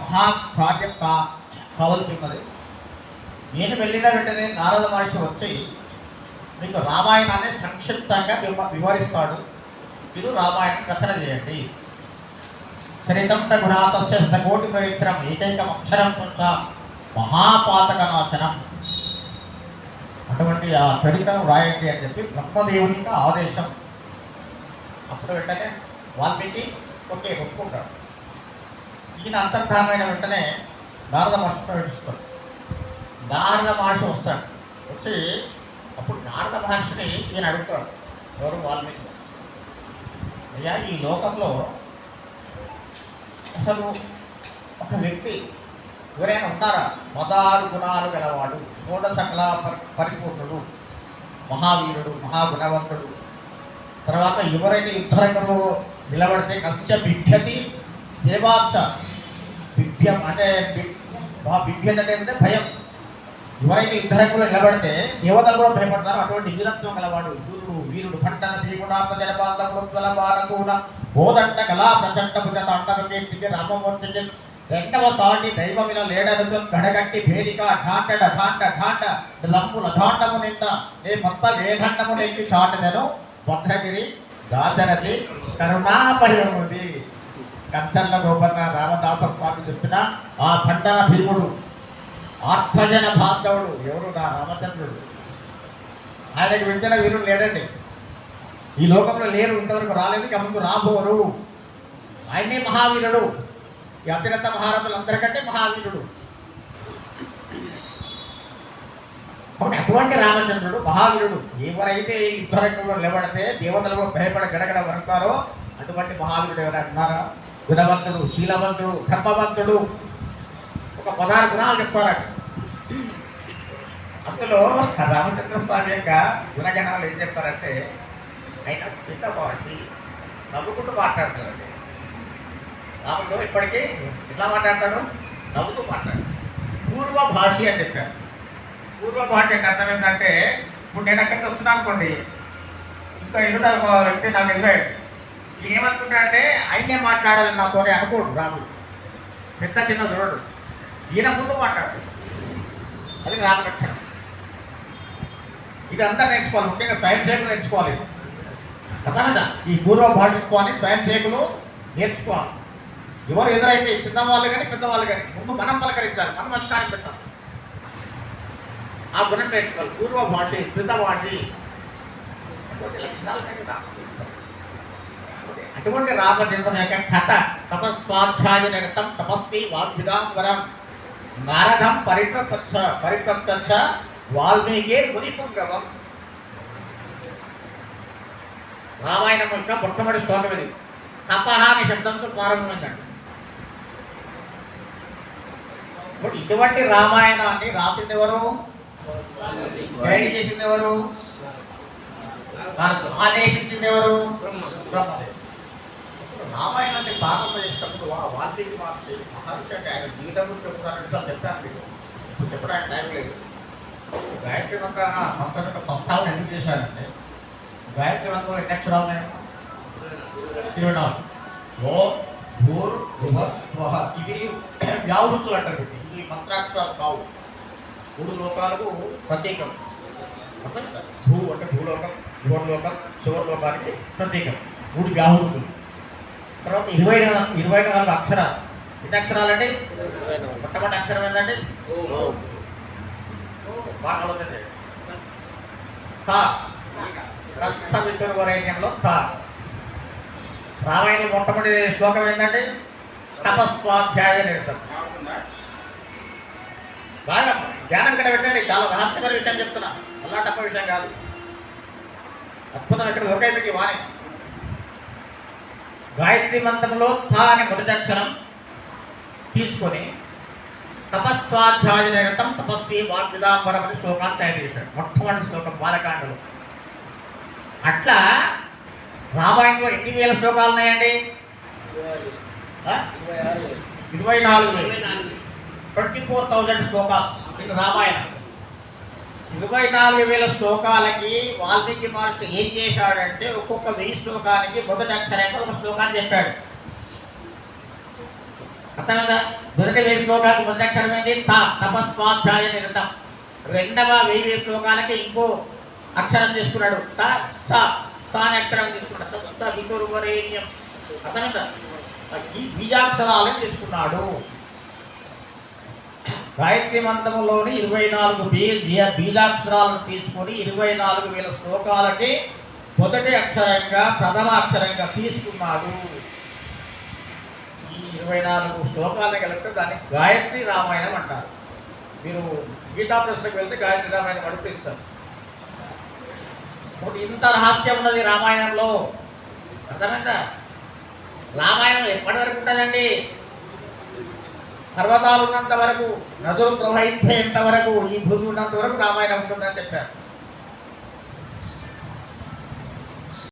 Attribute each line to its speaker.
Speaker 1: మహాకార్యం కావాల్సి ఉన్నది. నేను వెళ్ళిన వెంటనే నారద మహర్షి వచ్చి మీకు రామాయణాన్ని సంక్షిప్తంగా వివరిస్తాడు, మీరు రామాయణం రచన చేయండి. చరితం గుణాతస్య శతకోటి ప్రయత్నం ఏకైకం అక్షరం పుంస మహాపాతక నాశనం. అటువంటి ఆ చరిత్రను రాయండి అని చెప్పి బ్రహ్మదేవునికి ఆదేశం. అప్పుడు వెంటనే వాల్మీకి ఒప్పుకుంటాడు. ఈయన అంతర్ధానమైన వెంటనే నారద మహర్షి ప్రవేశిస్తాడు. నారద మహర్షి వస్తాడు. వచ్చి అప్పుడు నారద మహర్షిని ఈయన అడుగుతాడు, ఎవరు? వాల్మీకి. అయ్యా, ఈ లోకంలో అసలు ఒక వ్యక్తి ఎవరైనా ఉన్నారా? 16 గుణాలు గలవాడు, షోడశకల పరిపూర్ణుడు, మహావీరుడు, మహాగుణవంతుడు. తర్వాత ఎవరైతే యుద్ధరంగంలో నిలబడితే కశ్య బిభ్యతి దేవాచ. బిభ్యం అంటే బిభ్యత అంటే భయం. ఎవరైతే యుద్ధరంగంలో నిలబడితే దేవతలు కూడా భయపడతారో అటువంటి వీరత్వం గలవాడు, వీరుడు పంటన భీముడాత్మ జలపాల బాలకూల బోదంట కళా ప్రచండ భుజత అంటకీర్తికి రామమూర్తికి రెండవ సాటి దైవమిల లేడరుతో గడగట్టి భేరిక ఢాంట ఢాంట ఢాంట లంబుల ఢాంటము నింట ఏ మొత్త వేదండము నెక్కి చాటనను భద్రగిరి దాశరథి కరుణాపరిముది. కంచల్ల గోపన్న రామదాస స్వామి చెప్పిన ఆ పంటన భీముడు, ఆత్మజన బాంధవుడు ఎవరు? నా రామచంద్రుడు. ఆయనకు మించిన వీరుడు లేడండి, ఈ లోకంలో లేరు, ఇంతవరకు రాలేదు, ఇక ముందు రాబోరు. ఆయనే మహావీరుడు, ఈ అతిరథ మహారథులందరికంటే మహావీరుడు. కాబట్టి అటువంటి రామచంద్రుడు మహావీరుడు. ఎవరైతే ఈ యుద్ధరంగంలో నిలబడితే దేవతలు కూడా భయపడి గడగడ వరుతారో అటువంటి మహావీరుడు ఎవరైనా ఉన్నారా? గుణవంతుడు, శీలవంతుడు, ధర్మవంతుడు. ఒక 16 గుణాలు చెప్తారట. అందులో రామచంద్ర స్వామి యొక్క గుణగణాలు ఏం చెప్తారంటే, ఆయన స్మిత భాషి, నవ్వుకుంటూ మాట్లాడతాడండి. రాముడు ఇప్పటికీ ఎట్లా మాట్లాడతాడు? నవ్వుతూ మాట్లాడతాడు. పూర్వ భాషి అని చెప్పారు. పూర్వ భాష అంటే అర్థం ఏంటంటే, ఇప్పుడు నేను అక్కడికి వస్తున్నా అనుకోండి, ఇంకా ఎదుట ఒక వ్యక్తి నాకు ఎదురాడు, ఏమనుకుంటాడంటే ఆయనే మాట్లాడాలని నాతోనే అనుకోడు రాముడు. పెద్ద చిన్న చూడడు, ఈయన ముందు మాట్లాడు. అది రామలక్షణం. ఇదంతా నేర్చుకోవాలి, ముఖ్యంగా స్వయంసేకులు నేర్చుకోవాలి కదా. ఈ పూర్వ భాషత్వాన్ని స్వయంసేకులు నేర్చుకోవాలి. ఎవరు ఎదురైతే చిన్నవాళ్ళు కానీ పెద్దవాళ్ళు కానీ ముందు మనం పలకరించాలి, మనం నమస్కారం పెట్టాలి. ఆ గుణం నేర్చుకోవాలి. పూర్వ భాష, కృత భాష లక్షణాలు కదా. అటువంటి రామచంద్రుని యొక్క కథ తపస్వాధ్యాయ నిరతం తపస్వి వాగ్విదాంబరం నారదం పరిప్రత్యక్ష వాల్మీకి మునిపుంగవం. రామాయణం యొక్క మొట్టమొదటి శ్లోకం ఇది. తపహ అనే శబ్దంతో ప్రారంభమైందండి. ఇప్పుడు ఇటువంటి రామాయణాన్ని రాసింది ఎవరు? గైడ్ చేసింది ఎవరు? ఆదేశించింది ఎవరు? బ్రహ్మదేవుడు. రామాయణాన్ని ప్రారంభం చేసినప్పుడు వాల్మీకి మహర్షి అంటే ఆయన జీవితం గురించి చెప్తారంటే చెప్పాను మీకు. ఇప్పుడు చెప్పడానికి టైం లేదు. గాయత్రి మంత్రం యొక్క ప్రస్తావన ఎందుకు చేశారంటే, గాయత్రి మంత్రంలో ఎన్ని అక్షరాలు ఉన్నాయి? 24. ఓం భూర్ భువ స్వహ. ఇవి వ్యావృత్తులు అంటారు. ఇవి మంత్రాక్షరాలు కావు. 3 లోకాలకు ప్రత్యేకం. భూ అంటే భూలోకం, భూలోకం, శివలోకానికి ప్రత్యేకం. 3 వ్యావృత్తులు. తర్వాత 24 అక్షరాలు. ఎన్ని అక్షరాలు అండి? మొట్టమొదటి అక్షరం ఏంటండి? వరేణ్యంలో థ. రామాయణం మొట్టమొదటి శ్లోకం ఏంటంటే తపస్వాధ్యాయ నిరతం. బాగా ధ్యానం ఇక్కడ పెట్టండి. చాలా రహస్యమైన విషయం చెప్తున్నా, అలా తప్ప విషయం కాదు. అద్భుతం ఇక్కడ దొరకైపోయి వాణి. గాయత్రి మంత్రంలో థ అనే మొదటి అక్షరం తీసుకొని తపస్వాధ్యాయ నిరతం తపస్వి వాగ్విదాంబరం అనే శ్లోకాన్ని తయారు చేశాడు. మొట్టమొదటి శ్లోకం బాలకాండలో. అట్లా రామాయణంలో ఎన్ని వేల శ్లోకాలు ఉన్నాయండి? 24,000. 24,000 శ్లోకాలు ఇది రామాయణం. 24,000 శ్లోకాలకి వాల్మీకి మహర్షి ఏం చేశాడంటే, ఒక్కొక్క 1000 శ్లోకానికి మొదటి అక్షరంగా ఒక శ్లోకాన్ని చెప్పాడు. అర్థమైందా? మొదటి 1000 శ్లోకాలకు మొదటి అక్షరం ఏంటి? తా, తపస్వాధ్యాయ నిరతం. రెండవ 1000 శ్లోకాలకి ఇంకో అక్షరం తీసుకున్నాడు, త స, స అనే అక్షరం తీసుకున్నాడు, తస్స వితుర్వరేణ్యం. అర్థమైందా? ఈ బీజాక్షరాలను తీసుకున్నాడు. గాయత్రి మంత్రములోని 24 బీజాక్షరాలను తీసుకొని 24,000 శ్లోకాలకి మొదటి అక్షరంగా ప్రథమ అక్షరంగా తీసుకున్నాడు. ఈ 24 శ్లోకాలను కలిపితే దాన్ని గాయత్రి రామాయణం అంటారు. మీరు గీతా ప్రశ్నకు వెళ్తే గాయత్రి రామాయణం అడుగుతారు. ఇప్పుడు ఇంత రహస్యం ఉన్నది రామాయణంలో. అర్థమైందా? రామాయణం ఎప్పటి వరకు ఉంటుందండి? పర్వతాలు ఉన్నంత వరకు, నదులు ప్రవహించేంత వరకు, ఈ భూమి ఉన్నంత వరకు రామాయణం ఉంటుందని చెప్పారు.